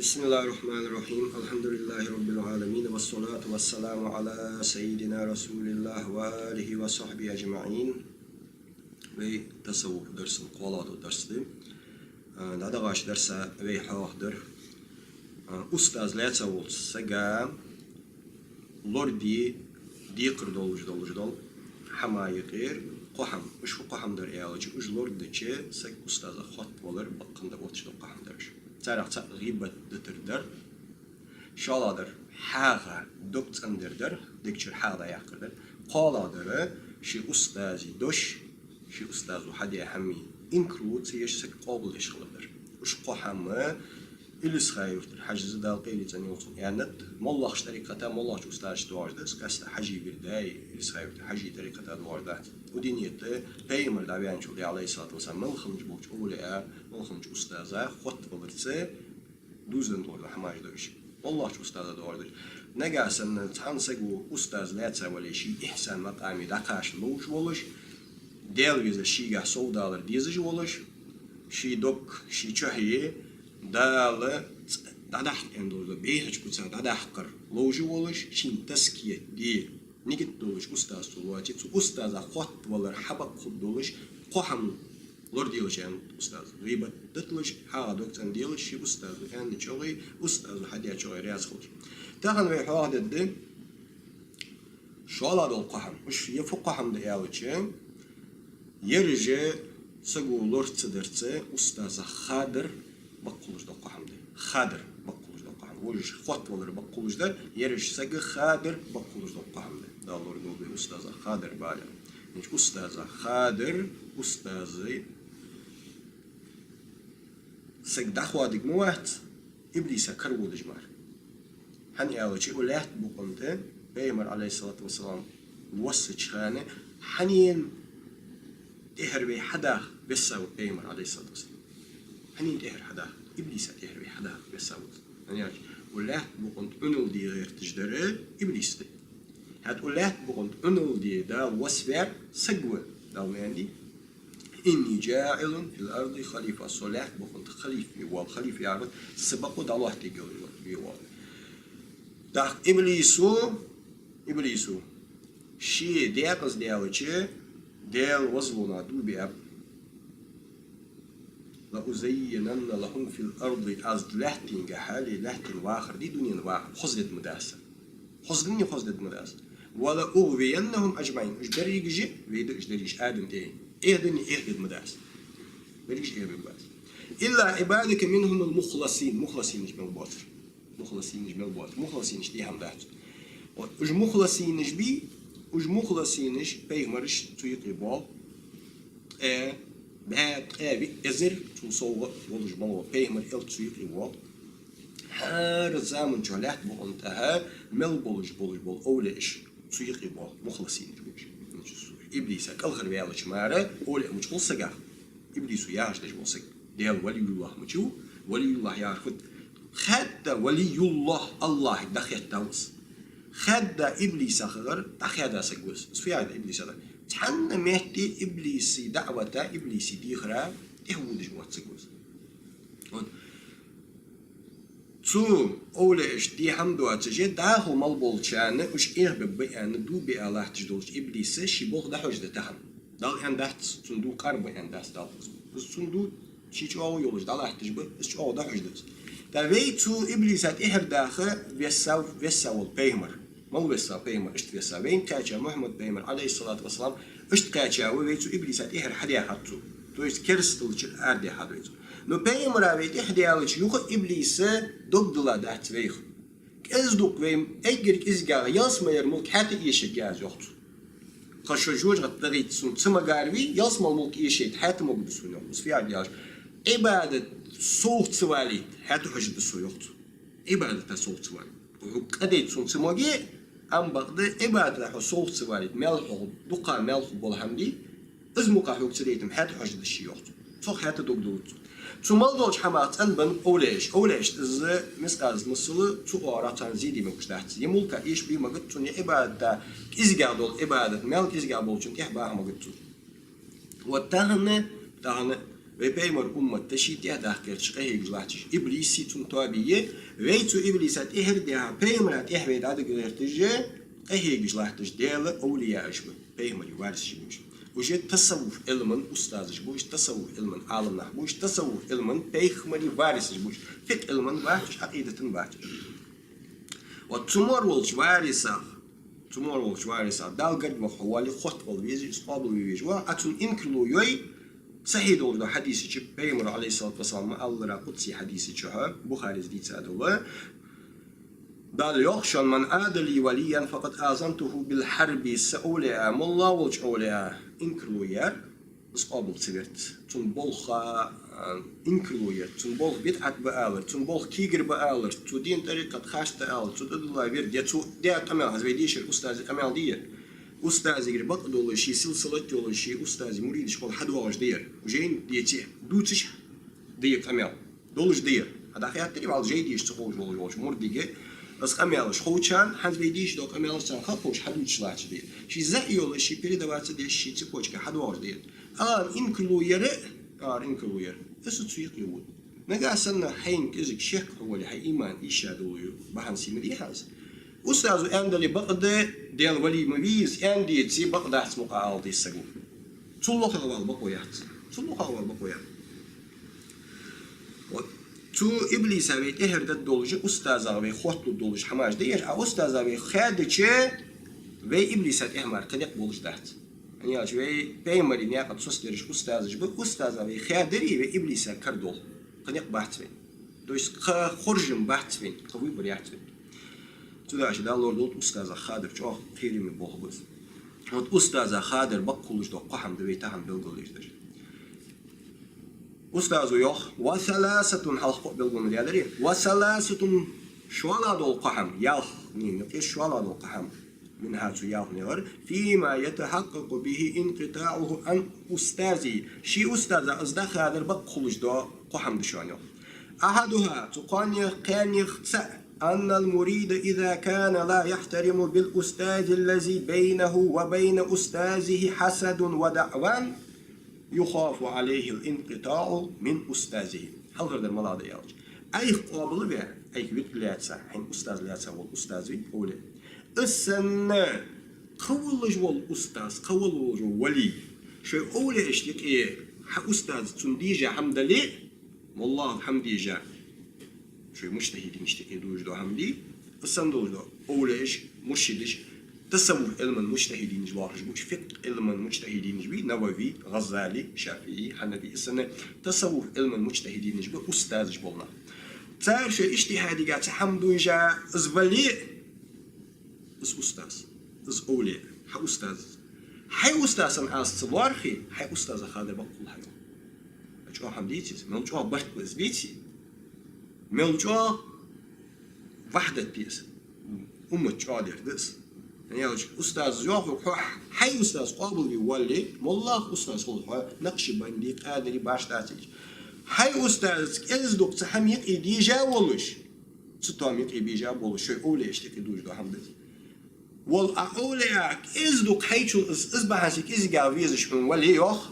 بسم الله الرحمن الرحيم الحمد لله رب العالمين والصلاة والسلام على سيدنا رسول الله وآله وصحبه أجمعين. ve tasavvuf dersin qoladi dersdi. Dadagash dersa ve hahdir. Ustazlar savulsaga lordi diqir dolujudol hamayqir qoham. Ushbu qohamdir ayolchi uj lordichi sak ustaza xot bolar baqında o'tishdi qohamdir. Taraqcha g'ibat ditirdir. Sholadir haga doktandirdir. Dikchir haga yaqirdir. Qoladir shi ustazi dosh شي أستاذ وحدي حمي إنكروت سيشسك قابل يشغلدر وش قحمة إلس خايفتر حجز دال قيلي تنيوتن يعني مالله طريقة مالله أستاذ دوارده سكست حجي برداي إلس خايفتر حجي طريقة دوارده ودينيت بيمر دعوان شولي عليه الصلاة والسلام ملخمج بوش أولئا ملخمج أستاذة خط بلرسة دوزن دور حماج دوش والله أستاذ دوارده نجاسن تانسجو أستاذ لا تسوي شيء إحسان مقامي دقاش لوش ولش Делвиза шига солдалар дизэж болуш, шидок шичахие дала дадах эндурда бехч куца дадахкар ложу болуш шин таские ди нигит долуш устаз тулуати устаза хот болар хабак худдолуш қохам лор дилчан устаз рибат датлуш ха доктан дилш ши устаз эн чоги устаз хадия чоги ряз хулш таган ве хадед шола дол қохам уш يفق قохам да ялче يرجع سقولور تدرسه أستاذ خادر بقولش دقة حمدي خادر بقولش دقة حمدي وجه خط ولا بقولش ده يرجع سق خادر بقولش دقة حمدي ده لور نقول أستاذ خادر بالي مش أستاذ خادر أستاذ سق دخوة دقموات إبليس كربو دجمار هني أول شيء ولات بقنته بيمر عليه الصلاة والسلام وصل خانة حنين تهربي حدا بساوي بيمر عليه الصلاة والسلام هني تهر حدا إبليس تهربي حدا بساوي يعني ولا بقول أنول دي غير تجدره إبليس ده هاد ولا بقول أنول دي دا وسبر سجوة دا يعني إني جاعل في الأرض خليفة صلاح بقول خليفة والخليفة يعرف سبقوا دا الله تيجي يوال دا إبليسو شيء ديقز ديالوشي ديال وزلنا دوبي أب لأزينن لهم في الأرض أز لحتين جحالي لحتين واخر دي دنيا واخر خزدت مداسة خزدت مداسة ولا أغوينهم أجمعين إيش دري يجي ويدو إيش دري إيش آدم تاني إيه دني إيه قد مداسة بريش إيه بباس إلا عبادك منهم المخلصين مخلصين إيش ملبوتر مخلصين إيش دي هم دات وإيش مخلصين إيش بي وج مخلصينش بيغمرش تويقي بال بعد ازر توصو ولج مالو بيغمر ال تويقي بال هار زامن جولات بونتها مل بولج بول اولش تويقي بال مخلصينش بيش ابليس كالخر بيالش ماره اول مش قصقا ابليس ياش دج وسق ديال ولي الله مجو ولي الله يعرف حتى ولي الله دخيت توس خد إبليس خغر تخيدا سجوس سفيا إبليس هذا تحن مهدي إبليس دعوة إبليس دي خرا يهودش موت سجوس تو أولش دي حمدوا تجد داخل مالبول شان وش إيه ببيان دو بأله تجدولش إبليس شبوخ ده حجد تهم دال عندك صندوق كارب عندك دال الصندوق شيء أو يولش دال تجبر إيش أو ده حجد تبي تو إبليس إيه داخل بيساو البيمر ما بيساو بيمر إشت بيساو وين كاتشا محمد بيمر عليه الصلاة والسلام إشت كاتشا وبيتو إبليس إيه حدا حطو تو إيش كرستلش الأرض حدويتو نو بيمر أبيت إيه ديالش يوخ إبليس دقدلا دات ويخ إزدق ويم أجرك إزجار ياسما يرملك حتى إيش جاز يخطو قشة جوج غتغيت سون سما قاربي ياسما الملك إيش حتى ما بدسون يوم بس في عدياش عبادة صوت سوالي حتى حجد السويوت عبادة صوت سوالي وقديت صوت سماجي أم بقدر عبادة صوت سوالي ملح دقة ملح بالحمدي إزمك حوك سريتم حتى حجد الشيوت صح حتى دقدوت ثم الدولش حمات أنبن أولش إز مسقاز مصل تقارا تنزيدي من كشتحت يملك إيش بي مقدتون عبادة إزجادول عبادة ملك إزجابول شن إحباها مقدتون وتهنا ve peygamber ummet teşhidiyat ahkerç qehiglaç iblisi tun tabiye ve tu iblisat ehirdiha peygamberat ehved adı görtüce qehiglaç dele awliya ajbu peygamberi varisiymiş. Bu je tasavvuf ilmin ustazı bu je tasavvuf ilmin alimler bu je tasavvuf ilmin peygamberi varisi bu fik ilmin varış akidetin varış. Ve tomorrow's varisa dalgad ve havali khutbal vizi isqabul vizi ve atun inklu yoy sahih oldu hadisi ki Peygamber aleyhissalatü vesselam Allah'a kutsi hadisi ki Buhari dit adı dal yakhshan man adali waliyan faqad azantuhu bil harbi sa'ula mullah wal awliya inklu yer isqabul sibert tun bolha inklu yer tun bol bid'at ba'alır tun bol kigir ba'alır tu din tariqat khashta al tu dadullah ver ya tu dia tamam hazvedişir ustaz amal diye ustazi gibi bak dolu şey silsilat dolu şey ustazi murid şkol hadwaj diye jein diyeti dutiş diye amal doluş diye hada hayat diye al jey diye şkol dolu murdige as amal şkoçan hazvedиш dok amal san khapoş hadutçlaç diye şey zay yolu şey передаваться diye şey цепочка hadwaj diye an inklu yere inklu yer esu tsuyq yolu نجاسنا حين كذك شك هو اللي هي إيمان إيشادو بحن سيمري هذا أستاذ أندلي بقدة ديال ولي مبيز أندي تسي بقدة اسمه عالدي السجون تلوخ الوال بقويات تو إبليس هذي إهرد الدولج أستاذ هذي خوات الدولج حماش ديش أستاذ هذي خادش وي إبليس هذي إحمر كنيق بولج تحت يعني وي بيمري نياقة تصدرش أستاذ أستاذ هذي خادري وي إبليس كردول قنيق بحثين دويس خرجم بحثين قوي بريحتين تداش دالور دوت أستاذ خادر شو خيري من بوخبز وت أستاذ خادر بقولش دو قحم دويتهم بلغوليشدر أستاذ يوخ وثلاثة حلق بلغون ديالري وثلاثة شوالا دو قحم ياخ نين يقيش شوالا دو قحم من هاتو ياخ نير فيما يتحقق به انقطاعه عن أستاذي شي أستاذ أصدق خادر بقولش دو قحم دشانيو أحدها تقاني قانيخ أن المريد إذا كان لا يحترم بالأستاذ الذي بينه وبين أستاذه حسد ودعوان يخاف عليه الانقطاع من أستاذه هل غير الملاذ يالج أي قابل بها أي كبير لاتسا حين أستاذ لاتسا والأستاذ أولي السنة قولج والأستاذ قولج ولي شو أولي اشتك إيه أستاذ تنديجة حمدلي والله حمدي جاء شو مجتهدين اشتكي دوج دو حمدي الصندوق دو أولش مرشدش تصوف علم المجتهدين جوارج بوش فقه علم المجتهدين جبي نووي غزالي شافعي حنفي السنة تصوف علم المجتهدين جبي أستاذ جبولنا تعرف شو اجتهادي قاعد حمدو جاء زبلي أستاذ أولي أستاذ هاي أستاذ أنا أصبارخي هاي أستاذ خالد بقول هاي شو حمديتي ملجوا بحث بيتي ملجوا وحدة بيس شادر دس يعني أستاذ يوافق هاي أستاذ قابل يولي والله أستاذ خلص نقش بنديك قادر باش تعطيش هاي أستاذ إزدق تحميق إيدي جاولش ستاميق إيدي جاولش شو أولي اشتكي دوج دو حمدتي والأولياك إزدق هايشون إزبحاسك إزجاويزش من ولي يوخ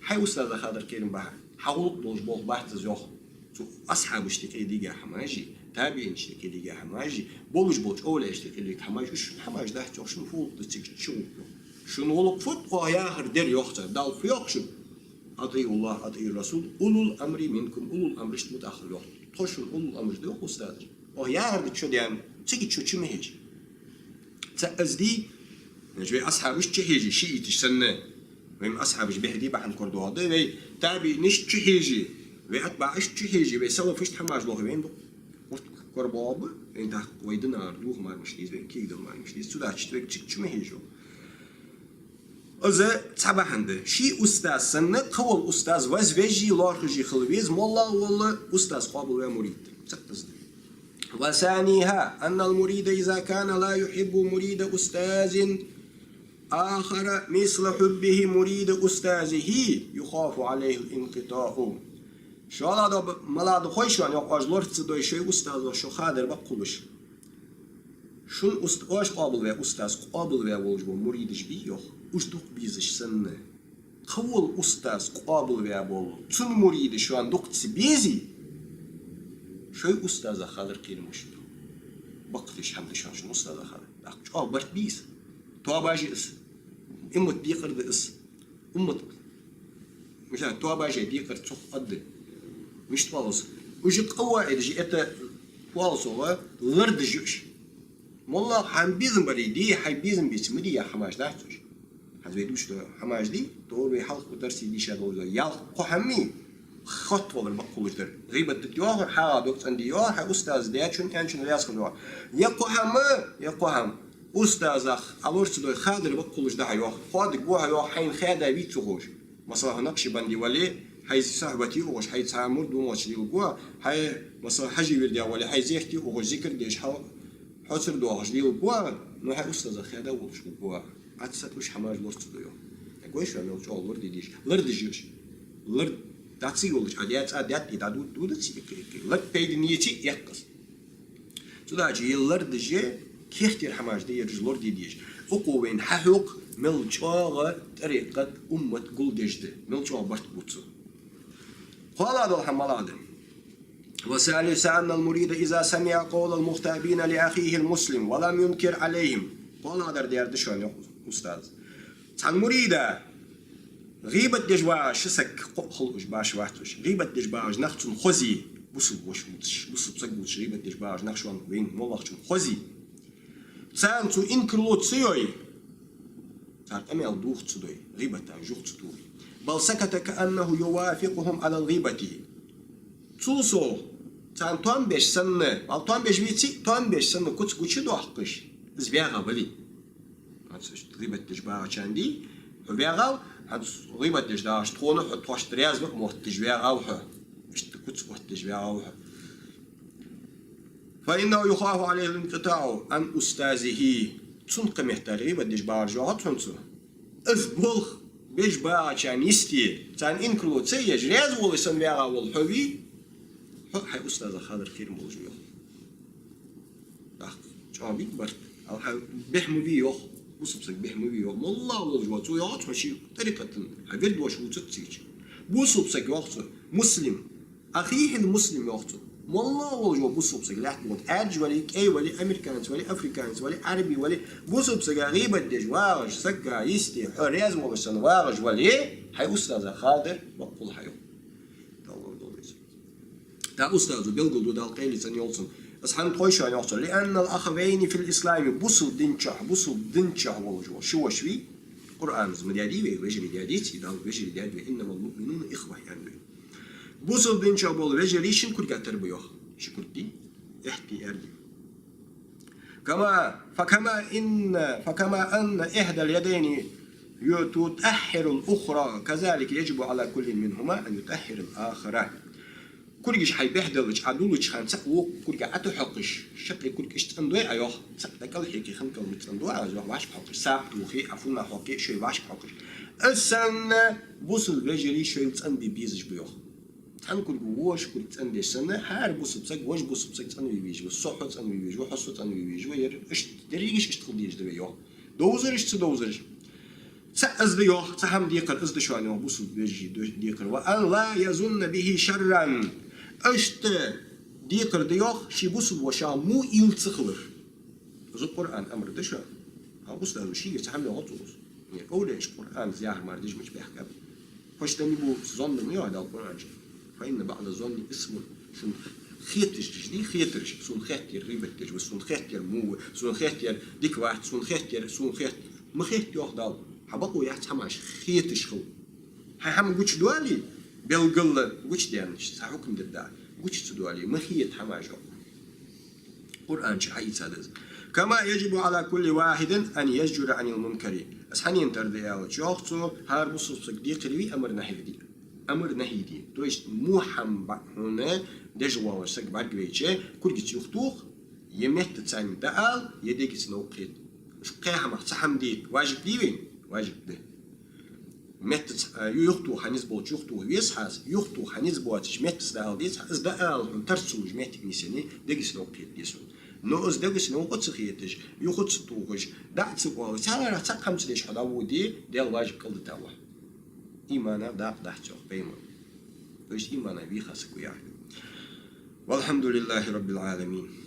هاي أستاذ خادر كريم بحر حاولت دوج بوخ بحث زيوخ تو أصحاب اشتكي ديجا حماجي تابعين اشتكي ديجا حماجي بولج أولي اشتكي ديجا حماجي وش حماج ده جو شنو فوق تسيك شنو ولق فوت قايا هردر يوخت دال فيوخ شنو أطيع الله أطيع الرسول أولو الأمر منكم أولو الأمر اشت متأخر يوخت تخشون أولو الأمر ده أستاذ قايا هردر شو ديان تيجي شو مهج تأزدي نجوي أصحاب مش تهيجي شيء تشسنه وهم أصحاب بهدي بعن كردو هذا وي تابي نش تهيجي وأتبع إيش تهيجي ويسوي فيش حماج لوه وين دو كرباب إنت ويدنا دوه ما مشليز وين كيد ما مشليز سوداش تبي شو مهيجو أذا تبع عنده شيء أستاذ سنة قول أستاذ وزوجي لارخجي خلويز والله والله أستاذ قابل ومريد تقصد وثانيها أن المريد إذا كان لا يحب مريد أستاذ آخر مثل حبه مريد أستاذه يخاف عليه الانقطاع شو هذا ملاد خويشان يقاش لورت دوي شيء أستاذ وشو خادر بقولش شون أستاذ قابل و أستاذ قابل و وجب مريدش بيه يخ أشتوق بيزش سنة تخول أستاذ قابل ويابول تون مريد شو عن دقت بيزي شو أستاذ خالر قيل مشتو بقتش حمد شو أستاذ خالر أخ برت بيس تو باجي اس إمت ديقر دس أمت مشان تو باجي ديقر تخ قد مش توالص وش قوائد جي أتا توالصوا غرد جوش والله حم بيزم بريدي حي بيزم بيسمدي يا حماش داعتوش هذويدوش حماش دي دور بيحلق ودرسي دي شادو يا قحمي خطوة بالمقولة در غيبة الديوار حا دكتور ديوار حا أستاذ دياتشون أنشون رياض كلوار يا قحم أستاذ أخ ألورس دو خادر بقولش ده يوح خاد جوها يوح حين خادا بيتوش مثلا نقش بندي ولي حي صاحبتي وش حي تعامل دومش ديو جوا حي مثلا حجي وردي ولا حي زيختي وش ذكر ديش حصر دوش ديو جوا نو حي أستاذ خادا وش جوا عتسات وش حماج لورس دو يوح أقولش أنا وش أول وردي ديش لردجيش لرد داتسي يولش عاديات يدادو دودتسي لرد بيد نيتي يقص تداجي لردجي كيختير حماج دي رجلور دي ديش أقوين ححوق ملجاغة طريقة أمة قول ديجده ملجاغة برت بوتسو قال هذا الحمال هذا وثالثا أن المريد إذا سمع قول المغتابين لأخيه المسلم ولم ينكر عليهم قال هذا ديار دشان أستاذ المريدة غيبة دجواج شسك خلوش باش واحتوش غيبة دجواج نختون خزي بوسو بسقوش غيبة دجواج نخشون وين مولخشون خزي سانتو إنكرلو تسيوي صارت أميال دوخ تسدوي غيبة جوخ تسدوي بل سكت كأنه يوافقهم على الغيبة تسوسو سان توان بيش سنة بل توان بيش بيتي توان بيش سنة كتس قوشي دو حقش زبياغا بلي غيبة دجواج عندي وبياغا غيبة دجواج تخونه حطوش ترياز بك موت دجواج أوحى مش كتس موت دجواج أوحى فإنه يخاف عليه الانقطاع عن أستاذه تنق محتاجي بديش بارجوها تنسو أفبلخ بيش باعشان يستي تان إنكلو تسيج رياز ولا سنبيعها والحبي حي أستاذ خالر خير موجود شو بيك برد أو حي بيحمو بيوخ بوسبسك بيحمو بيوخ والله والله تو يعطش ماشي طريقة حبيت واش وتتسيج بوسبسك وقته مسلم أخيه المسلم وقته والله والله بوسو بسق لا تقول أرج ولا أي ولا أمريكانز ولا أفريكانز ولا عربي ولا بوسو بسق غيبة دجواج سقى يستي حريز ولا سنواج ولا هاي أستاذ خالد بقول حيو تا أستاذ بيلقوا دو دال قيل سنيولسون أصحاب خويش عن يحصل لأن الأخوين في الإسلام بوسو دنشة والله شو شوي قرآن زمديادي ويجري دياديتي دال ويجري ديادي إنما المؤمنون إخوة يعني بوصل دين شابول رجاليشن كل قتر بيوخ شكرتي احتي أردي فكما أن إحدى اليدين تؤخر الأخرى كذلك يجب على كل منهما أن يؤخر الآخرة كل جيش حي بيحدلش عدولش خمسة وكل جاء حقش شكل كل جيش تندوي أيوه سبتك الحكي خم كلمة تندوي أيوه واش حقش سبت وخي عفونا حقي شيء واش حقش السنة بوصل رجالي شيء تندي بيزج بيوخ تنقول واش كنت تندي السنة حار بوسبسك واش بوسبسك تنوي بيج والصحة تنوي بيج وحصة تنوي بيج وير إيش دريجش إيش تخليش دبيوه دوزرش تدوزرش سأز ديوه تهم ديقر أزد شو عنه بوسب بيجي ديقر وأن لا يظن به شرا إشت ديقر ديوه شي بوسب وشا مو يلتخلر ذو القرآن أمر دشا ها بوسب هذا الشيء تحمل غطوس يعني أولش قرآن زيار مارديج مش بيحكي فاش تاني بو ظن مياه هذا القرآن فإن بعد الظن اسم سن خيتش جدي خيترش سن خيتر ريبتش وسن خيتر مو سن خيتر ديك واحد سن خيتر ما خيت ياخدال حبقوا يحتماش خيتش خو هم قوش دوالي بيلقل قوش ديانش حكم ددا قوش دوالي ما خيت حماش قرآن شحي سادس كما يجب على كل واحد أن يزجر عن المنكر أسحنين ترديا شوختو هار بصوص ديقري أمر نحيدي أمر نهيدي تويش موحم هنا دجوا وسق بعد جويتشة كل جت يختوخ يمت تسامي دال يديك سنوقيت مش قاها ما تحم دي واجب دي وين واجب ده مت يختوخ هنزبوت يختوخ ويسحاس يختوخ هنزبوتش مت دال ديس إز دال ترسوج مت نيسني ديك سنوقيت ديسون نو إز ديك سنوقت سخيتش يخد ستوخش دعت سقوا سهل راح تقام تليش حدا ودي ديال واجب كل دتاوه imana dah çok beyman. То есть имана виха скуя. Вальхамдулиллахи раббил аламин.